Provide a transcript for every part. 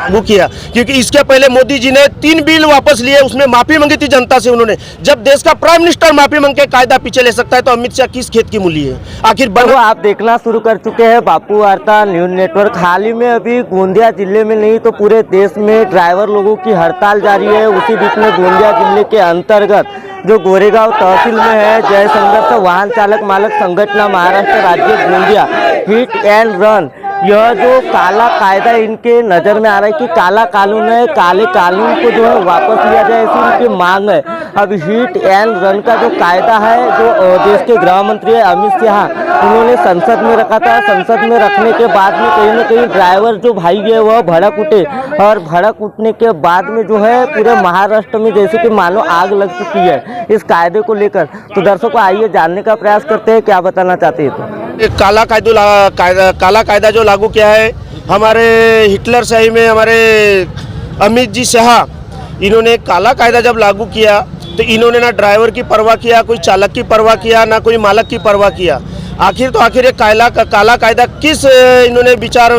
लागू किया, क्योंकि इसके पहले मोदी जी ने 3 बिल वापस लिए, उसमें माफी मांगी थी जनता से उन्होंने। जब देश का प्राइम मिनिस्टर माफी मांग के कायदा पीछे ले सकता है तो अमित शाह किस खेत की मूली है आखिर। आप देखना शुरू कर चुके हैं बापू वार्ता न्यूज नेटवर्क। हाल ही में अभी गोंदिया जिले में नहीं तो पूरे देश में ड्राइवर लोगों की हड़ताल जारी है। उसी बीच में गोंदिया जिले के अंतर्गत जो गोरेगांव तहसील में है जय संघर्ष वाहन चालक मालक संगठन महाराष्ट्र राज्य गोंदिया हिट एंड रन, यह जो काला कायदा इनके नज़र में आ रहा है कि काला कानून है, काले कानून को जो है वापस लिया जाए, ऐसी इनकी मांग है। अब हिट एंड रन का जो कायदा है जो देश के गृह मंत्री अमित शाह उन्होंने संसद में रखा था। संसद में रखने के बाद में कहीं ना कहीं ड्राइवर जो भाई है वह भड़क उठे और भड़क उठने के बाद में जो है पूरे महाराष्ट्र में जैसे कि मानो आग लग चुकी है इस कायदे को लेकर। तो दर्शकों आइए जानने का प्रयास करते हैं क्या बताना चाहते हैं। तो काला कायदा जो लागू किया है हमारे हिटलर शाही में हमारे अमित जी शाह, इन्होंने काला कायदा जब लागू किया तो इन्होंने ना ड्राइवर की परवाह किया, कोई चालक की परवाह किया, ना कोई मालक की परवाह किया। आखिर ये काला कायदा किस इन्होंने विचार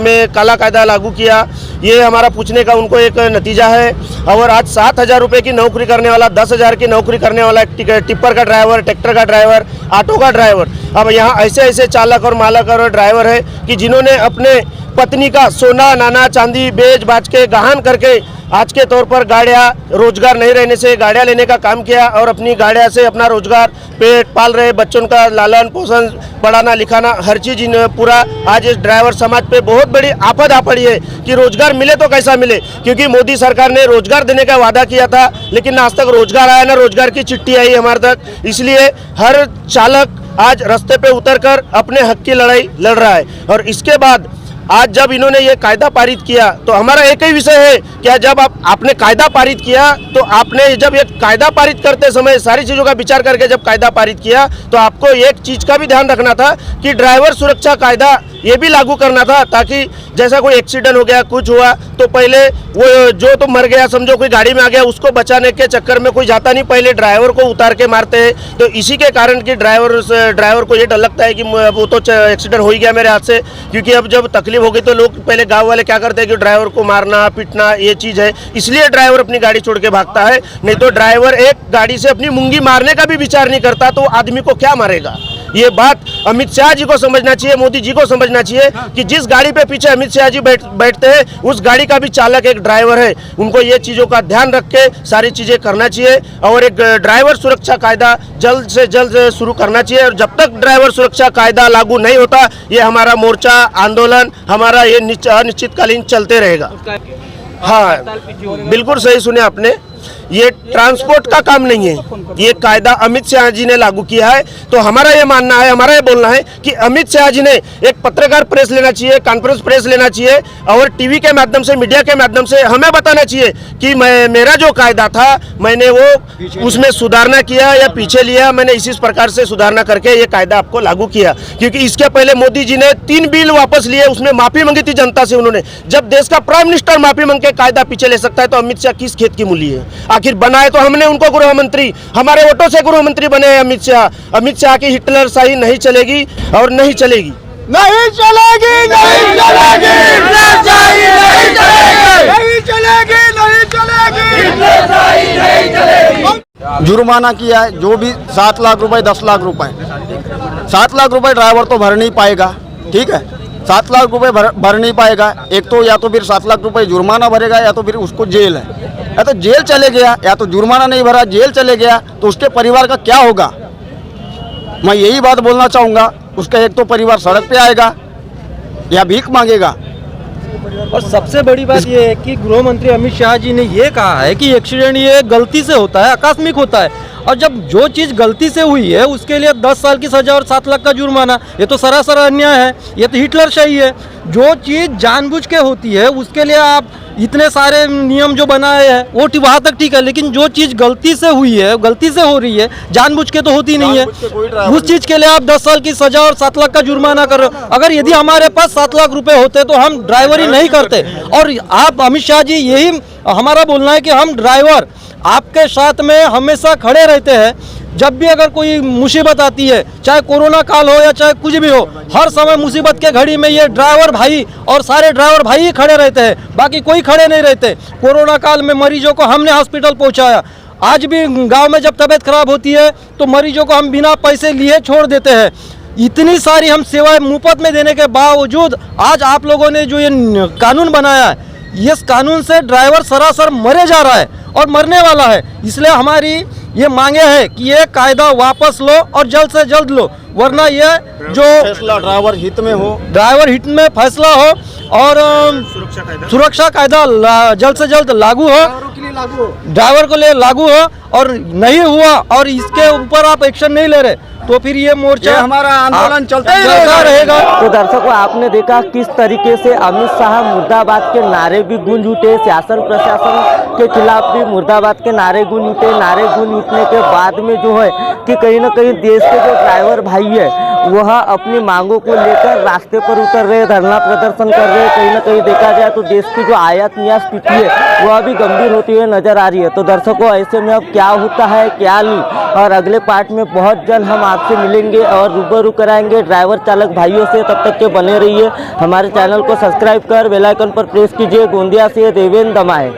में काला कायदा लागू किया, ये हमारा पूछने का उनको एक नतीजा है। और आज 7,000 रुपये की नौकरी करने वाला, 10,000 की नौकरी करने वाला टिप्पर का ड्राइवर, ट्रैक्टर का ड्राइवर, ऑटो का ड्राइवर, अब यहाँ ऐसे चालक और मालक और ड्राइवर है कि जिन्होंने अपने पत्नी का सोना नाना चांदी बेच बाच के गहन करके आज के तौर पर गाड़ियाँ, रोजगार नहीं रहने से गाड़ियाँ लेने का काम किया और अपनी गाड़ियाँ से अपना रोजगार, पेट पाल रहे, बच्चों का लालन पोषण, पढ़ाना लिखाना, हर चीज़ पूरा आज इस ड्राइवर समाज पे बहुत बड़ी आफत आ पड़ी है कि रोजगार मिले तो कैसा मिले, क्योंकि मोदी सरकार ने रोजगार देने का वादा किया था लेकिन आज तक रोजगार आया ना रोजगार की चिट्ठी आई हमारे तक। इसलिए हर चालक आज रास्ते पे उतरकर अपने हक की लड़ाई लड़ रहा है। और इसके बाद आज जब इन्होंने ये कायदा पारित किया तो हमारा एक ही विषय है कि जब आपने कायदा पारित किया तो आपने जब ये कायदा पारित करते समय सारी चीज़ों का विचार करके जब कायदा पारित किया तो आपको एक चीज़ का भी ध्यान रखना था कि ड्राइवर सुरक्षा कायदा ये भी लागू करना था, ताकि जैसा कोई एक्सीडेंट हो गया, कुछ हुआ तो पहले वो जो तो मर गया समझो, कोई गाड़ी में आ गया, उसको बचाने के चक्कर में कोई जाता नहीं, पहले ड्राइवर को उतार के मारते हैं। तो इसी के कारण कि ड्राइवर को ये डर लगता है कि वो तो एक्सीडेंट हो ही गया मेरे हाथ से, क्योंकि अब जब तकलीफ हो गई तो लोग पहले गाँव वाले क्या करते हैं कि ड्राइवर को मारना पीटना ये चीज़ है, इसलिए ड्राइवर अपनी गाड़ी छोड़ के भागता है। नहीं तो ड्राइवर एक गाड़ी से अपनी मुंगी मारने का भी विचार नहीं करता तो आदमी को क्या मारेगा। ये बात अमित शाह जी को समझना चाहिए, मोदी जी को समझना चाहिए कि जिस गाड़ी पे पीछे अमित शाह जी बैठते हैं उस गाड़ी का भी चालक एक ड्राइवर है। उनको ये चीज़ों का ध्यान रख के सारी चीज़ें करना चाहिए और एक ड्राइवर सुरक्षा कायदा जल्द से जल्द शुरू करना चाहिए। और जब तक ड्राइवर सुरक्षा कायदा लागू नहीं होता ये हमारा मोर्चा आंदोलन हमारा ये अनिश्चितकालीन चलते रहेगा। हाँ बिल्कुल सही सुने आपने, ये ट्रांसपोर्ट का काम नहीं है, ये कायदा अमित शाह जी ने लागू किया है। तो हमारा ये मानना है, हमारा ये बोलना है कि अमित शाह जी ने एक पत्रकार प्रेस लेना चाहिए, कॉन्फ्रेंस प्रेस लेना चाहिए और टीवी के माध्यम से, मीडिया के माध्यम से हमें बताना चाहिए कि मेरा जो कायदा था मैंने वो उसमें सुधारना किया या पीछे लिया, मैंने इसी प्रकार से सुधारना करके ये कायदा आपको लागू किया। क्योंकि इसके पहले मोदी जी ने 3 बिल वापस लिए, उसमें माफी मांगी थी जनता से उन्होंने। जब देश का प्राइम मिनिस्टर माफी मांग के कायदा पीछे ले सकता है तो अमित शाह किस खेत की मूली है। आखिर बनाए तो हमने उनको गृह मंत्री, हमारे वोटों से गृह मंत्री बने अमित शाह। अमित शाह की हिटलर शाही नहीं चलेगी और नहीं चलेगी, नहीं चलेगी, नहीं चलेगी, नहीं चलेगी, नहीं चलेगी। जुर्माना किया है जो भी 7 लाख रुपए 10 लाख रुपए, 7 लाख रुपए ड्राइवर तो भर नहीं पाएगा, ठीक है, 7 लाख रुपए भर नहीं पाएगा। एक तो या तो फिर 7 लाख रुपए जुर्माना भरेगा या तो फिर उसको जेल है, या तो जेल चले गया या तो जुर्माना नहीं भरा जेल चले गया तो उसके परिवार का क्या होगा। मैं यही बात बोलना चाहूँगा, उसका एक तो परिवार सड़क पे आएगा या भीख मांगेगा। और सबसे बड़ी बात ये है कि गृह मंत्री अमित शाह जी ने ये कहा है कि एक्सीडेंट ये गलती से होता है, आकस्मिक होता है। और जब जो चीज़ गलती से हुई है उसके लिए 10 साल की सज़ा और 7 लाख का जुर्माना, ये तो सरासर अन्याय है, ये तो हिटलरशाही है। जो चीज़ जानबूझ के होती है उसके लिए आप इतने सारे नियम जो बनाए हैं वो वहाँ तक ठीक है, लेकिन जो चीज़ गलती से हुई है, गलती से हो रही है, जानबूझ के तो होती नहीं है। उस चीज़ के लिए आप 10 साल की सज़ा और 7 लाख का जुर्माना कर रहे हो। अगर यदि हमारे पास 7 लाख रुपए होते तो हम ड्राइवरी नहीं करते। और आप अमित शाह जी, यही हमारा बोलना है कि हम ड्राइवर आपके साथ में हमेशा खड़े रहते हैं। जब भी अगर कोई मुसीबत आती है, चाहे कोरोना काल हो या चाहे कुछ भी हो, हर समय मुसीबत के घड़ी में ये ड्राइवर भाई और सारे ड्राइवर भाई ही खड़े रहते हैं, बाकी कोई खड़े नहीं रहते। कोरोना काल में मरीजों को हमने हॉस्पिटल पहुंचाया। आज भी गांव में जब तबीयत खराब होती है तो मरीजों को हम बिना पैसे लिए छोड़ देते हैं। इतनी सारी हम सेवाएं मुफ्त में देने के बावजूद आज आप लोगों ने जो ये कानून बनाया है, इस कानून से ड्राइवर सरासर मरे जा रहा है और मरने वाला है। इसलिए हमारी ये मांगे है कि ये कायदा वापस लो और जल्द से जल्द लो, वरना ये जो फैसला ड्राइवर हित में हो, ड्राइवर हित में फैसला हो और सुरक्षा कायदा जल्द से जल्द लागू हो, ड्राइवर को लिए लागू हो। और नहीं हुआ और इसके ऊपर आप एक्शन नहीं ले रहे तो फिर ये मोर्चा हमारा आंदोलन चलता ही रहेगा। तो दर्शकों, आपने देखा किस तरीके से अमित शाह मुर्दाबाद के नारे भी गूंज उठे, शासन प्रशासन के खिलाफ भी मुर्दाबाद के नारे गूंज उठे। नारे गूंज उठने के बाद में जो है कि कहीं ना कहीं देश के जो ड्राइवर भाई है वह अपनी मांगों को लेकर रास्ते पर उतर रहे, धरना प्रदर्शन कर रहे। कहीं ना कहीं देखा जाए तो देश की जो आयात निर्यात स्थिति है वह भी गंभीर होती हुई नजर आ रही है। तो दर्शकों, ऐसे में अब क्या होता है क्या नहीं, और अगले पार्ट में बहुत जल्द हम आपसे मिलेंगे और रूबरू कराएंगे ड्राइवर चालक भाइयों से। तब तक के बने रहिए, हमारे चैनल को सब्सक्राइब कर बेल आइकन पर प्रेस कीजिए। गोंदिया से देवेंद्र दमाए।